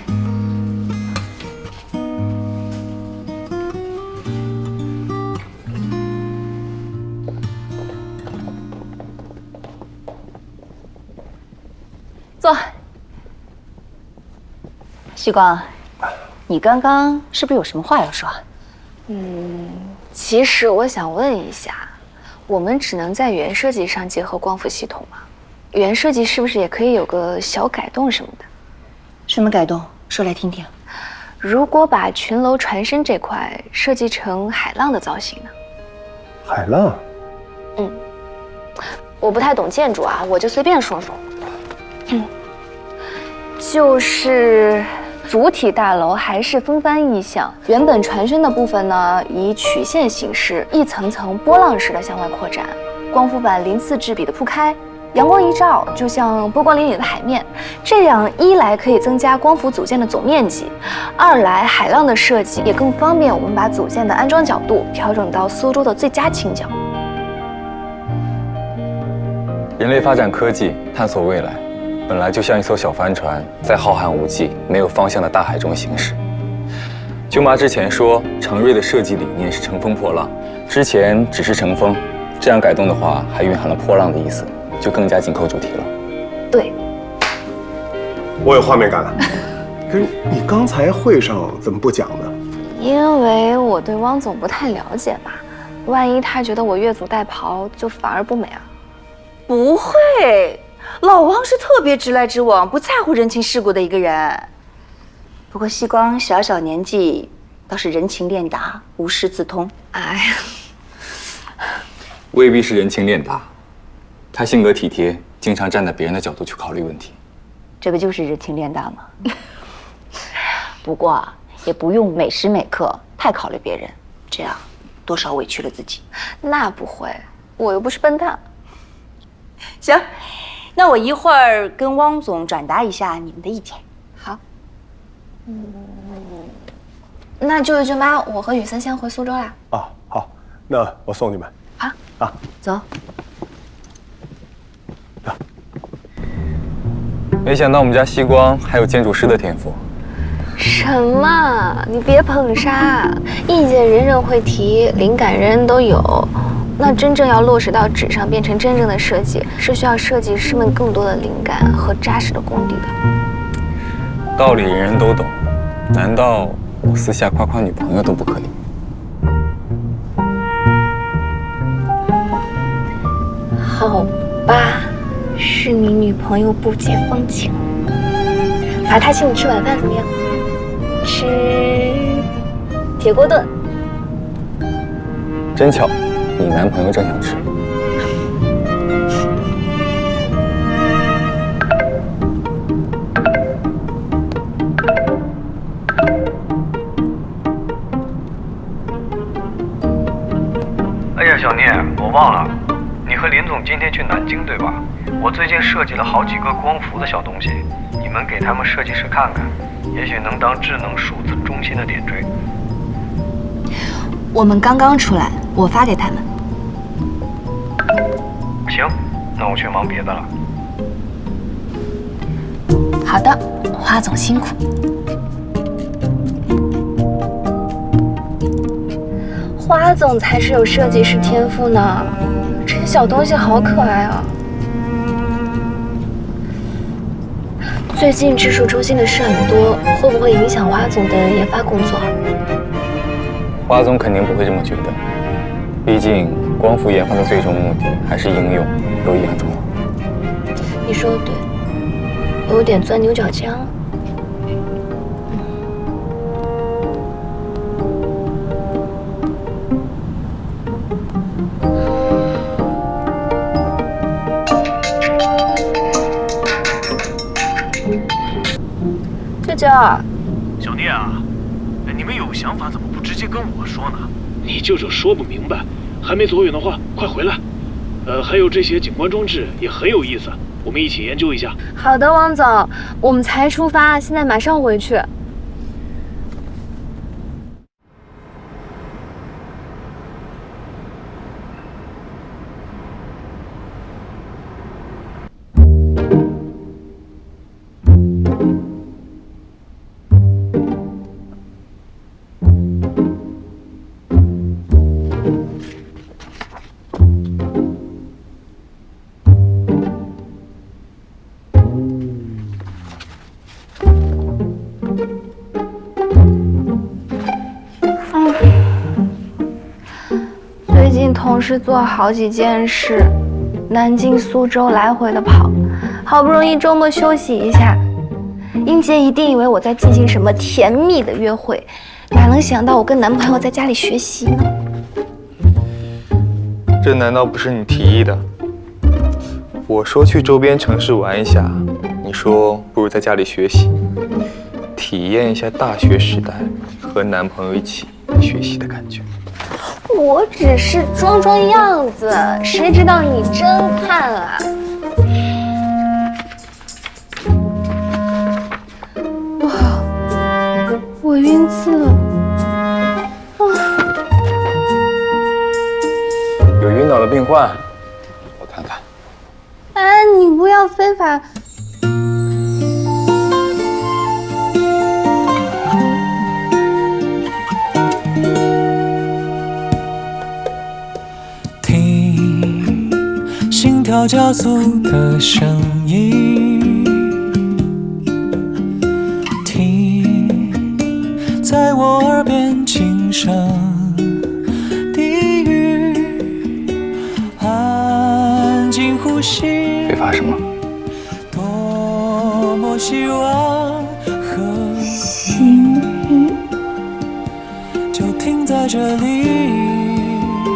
Speaker 8: 坐。旭光，你刚刚是不是有什么话要说？
Speaker 1: 其实我想问一下，我们只能在原设计上结合光伏系统吗？原设计是不是也可以有个小改动什么的？
Speaker 8: 什么改动？说来听听。
Speaker 1: 如果把群楼船身这块设计成海浪的造型呢？
Speaker 10: 海浪？
Speaker 1: 我不太懂建筑啊，我就随便说说。就是主体大楼还是风帆意象，原本船身的部分呢以曲线形式一层层波浪式的向外扩展，光伏板鳞次栉比的铺开，阳光一照就像波光粼粼的海面。这样一来可以增加光伏组件的总面积，二来海浪的设计也更方便我们把组件的安装角度调整到苏州的最佳倾角。
Speaker 4: 人类发展科技，探索未来，本来就像一艘小帆船，在浩瀚无际、没有方向的大海中行驶。舅妈之前说，程瑞的设计理念是乘风破浪，之前只是乘风，这样改动的话，还蕴含了破浪的意思，就更加紧扣主题了。
Speaker 1: 对，
Speaker 10: 我有画面感了。可是你刚才会上怎么不讲呢？
Speaker 1: 因为我对汪总不太了解吧，万一他觉得我越俎代庖，就反而不美啊。
Speaker 16: 不会，老汪是特别直来直往、不在乎人情世故的一个人。不过西光小小年纪，倒是人情练达，无师自通。
Speaker 1: 哎呀，
Speaker 4: 未必是人情练达，他性格体贴，经常站在别人的角度去考虑问题。
Speaker 16: 这不就是人情练达吗？不过也不用每时每刻太考虑别人，这样多少委屈了自己。
Speaker 1: 那不会，我又不是笨蛋。
Speaker 16: 行，那我一会儿跟汪总转达一下你们的意见。
Speaker 1: 好。那舅妈，我和雨森先回苏州啦。
Speaker 10: 啊，好，那我送你们。
Speaker 1: 好
Speaker 10: 啊，
Speaker 16: 走。
Speaker 4: 没想到我们家西光还有建筑师的天赋。
Speaker 1: 什么？你别捧杀，意见人人会提，灵感人人都有。那真正要落实到纸上，变成真正的设计，是需要设计师们更多的灵感和扎实的功底的。
Speaker 4: 道理人人都懂，难道我私下夸夸女朋友都不可以？
Speaker 1: 好吧，是你女朋友不解风情，把她请你吃晚饭怎么样？吃铁锅炖。
Speaker 4: 真巧，你男朋友正想吃。
Speaker 21: 哎呀，小聂，我忘了，你和林总今天去南京对吧？我最近设计了好几个光伏的小东西，你们给他们设计师看看，也许能当智能数字中心的点缀。
Speaker 3: 我们刚刚出来，我发给他们。
Speaker 21: 行，那我去忙别的了。
Speaker 3: 好的，花总辛苦。
Speaker 1: 花总才是有设计师天赋呢，这些小东西好可爱啊！最近智数中心的事很多，会不会影响花总的研发工作？
Speaker 4: 花总肯定不会这么觉得，毕竟光伏研发的最终目的还是应用，都一样重要。
Speaker 1: 你说的对，有点钻牛角尖了。舅舅，
Speaker 20: 小聂啊，你们有想法怎么不直接跟我说呢？你舅舅说不明白，还没走远的话，快回来。还有这些景观装置也很有意思，我们一起研究一下。
Speaker 1: 好的，汪总，我们才出发，现在马上回去。最近同事做好几件事，南京、苏州来回的跑，好不容易周末休息一下。英杰一定以为我在进行什么甜蜜的约会，哪能想到我跟男朋友在家里学习呢？
Speaker 4: 这难道不是你提议的？我说去周边城市玩一下，你说不如在家里学习，体验一下大学时代和男朋友一起学习的感觉。
Speaker 1: 我只是装装样子，谁知道你真看啊！哇，我晕刺了！
Speaker 4: 有晕倒的病患，我看看。
Speaker 1: 哎，你不要非法。
Speaker 2: 跳交速的声音，听在我耳边轻声低语，安静呼吸。
Speaker 4: 没发生吗？
Speaker 2: 多么希望和
Speaker 5: 你
Speaker 2: 就停在这里。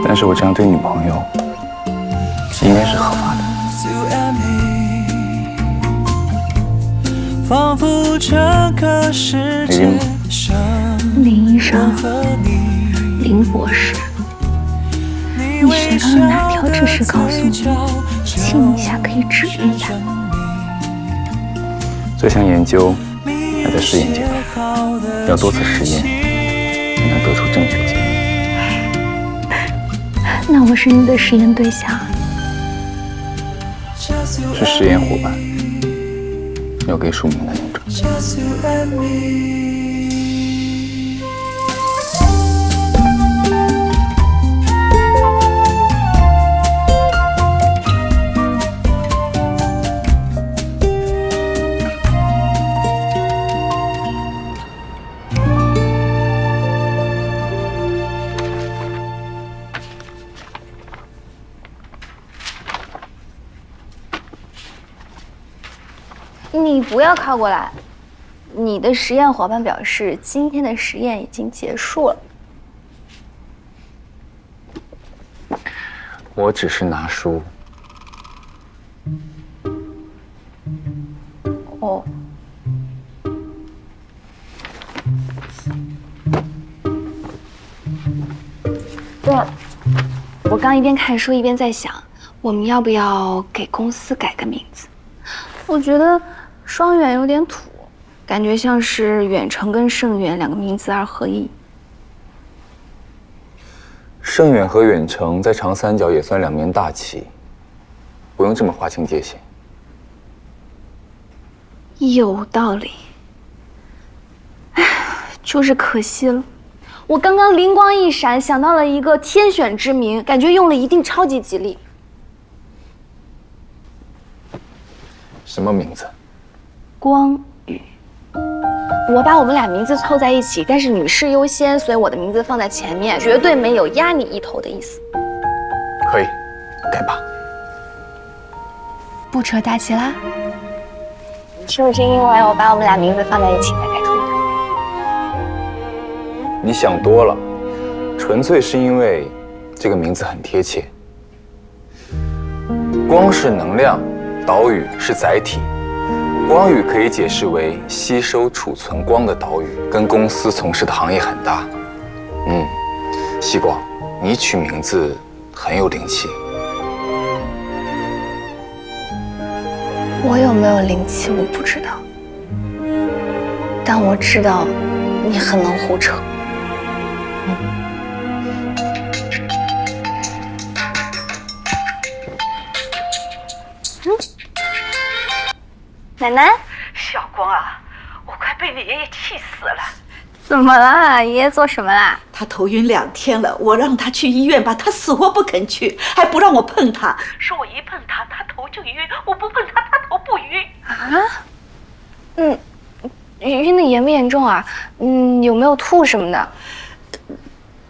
Speaker 4: 但是我这样对女朋友应该是合法的。
Speaker 2: 仿佛这个世界上
Speaker 5: 林医生，林博士，你学到了哪条知识告诉我，亲一下可以治愈他？
Speaker 4: 这项研究还在试验阶段，要多次实验才能得出正确结论。
Speaker 5: 那我是你的实验对象，
Speaker 4: 是实验伙伴，要给署名的那种。
Speaker 1: 你不要靠过来。你的实验伙伴表示，今天的实验已经结束了。
Speaker 4: 我只是拿书。
Speaker 1: 哦。对了，我刚一边看书一边在想，我们要不要给公司改个名字？我觉得双远有点土，感觉像是远程跟盛远两个名字二合一。
Speaker 4: 盛远和远程在长三角也算两面大旗，不用这么划清界限。
Speaker 1: 有道理。唉，就是可惜了。我刚刚灵光一闪，想到了一个天选之名，感觉用了一定超级吉利。
Speaker 4: 什么名字？
Speaker 1: 光宇。我把我们俩名字凑在一起，但是女士优先，所以我的名字放在前面，绝对没有压你一头的意思。
Speaker 4: 可以，改吧。
Speaker 1: 不扯大旗啦？是不是因为我把我们俩名字放在一起才改出的？
Speaker 4: 你想多了，纯粹是因为这个名字很贴切。光是能量，岛屿是载体。光宇可以解释为吸收、储存光的岛屿，跟公司从事的行业很大。西光，你取名字很有灵气。
Speaker 1: 我有没有灵气我不知道，但我知道你很能胡扯。奶奶，
Speaker 16: 小光啊，我快被你爷爷气死了！
Speaker 1: 怎么了？爷爷做什么啦？
Speaker 16: 他头晕2天了，我让他去医院吧，他死活不肯去，还不让我碰他，说我一碰他，他头就晕；我不碰他，他头不晕。
Speaker 1: 啊？晕的严不严重啊？有没有吐什么的？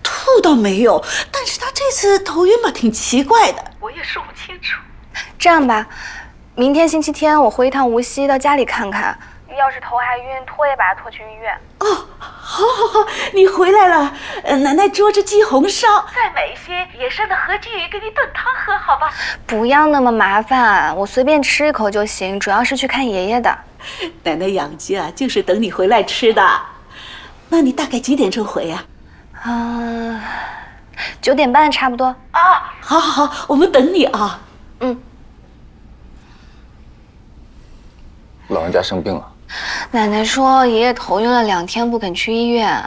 Speaker 16: 吐倒没有，但是他这次头晕吧，挺奇怪的，我也说不清楚。
Speaker 1: 这样吧。明天星期天我回一趟无锡，到家里看看。要是头还晕，拖也把他拖去医院。
Speaker 16: 哦，好，你回来了，奶奶捉只鸡红烧，再买一些野生的河鲫鱼给你炖汤喝，好吧？
Speaker 1: 不要那么麻烦，我随便吃一口就行，主要是去看爷爷的。
Speaker 16: 奶奶养鸡啊，就是等你回来吃的。那你大概几点钟回呀
Speaker 1: ？9点半差不多。
Speaker 16: 啊，好，我们等你啊。
Speaker 4: 老人家生病了，
Speaker 1: 奶奶说爷爷头晕了2天，不肯去医院。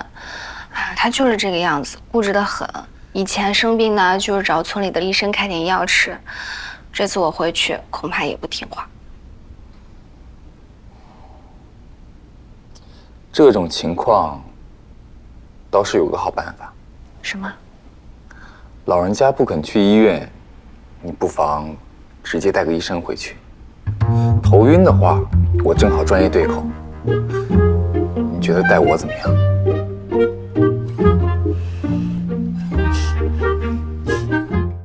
Speaker 1: 他就是这个样子，固执得很。以前生病呢，就是找村里的医生开点药吃。这次我回去，恐怕也不听话。
Speaker 4: 这种情况倒是有个好办法。
Speaker 1: 什么？
Speaker 4: 老人家不肯去医院，你不妨
Speaker 9: 直接带个医生回去。头晕的话，我正好专业对口。你觉得带我怎么样？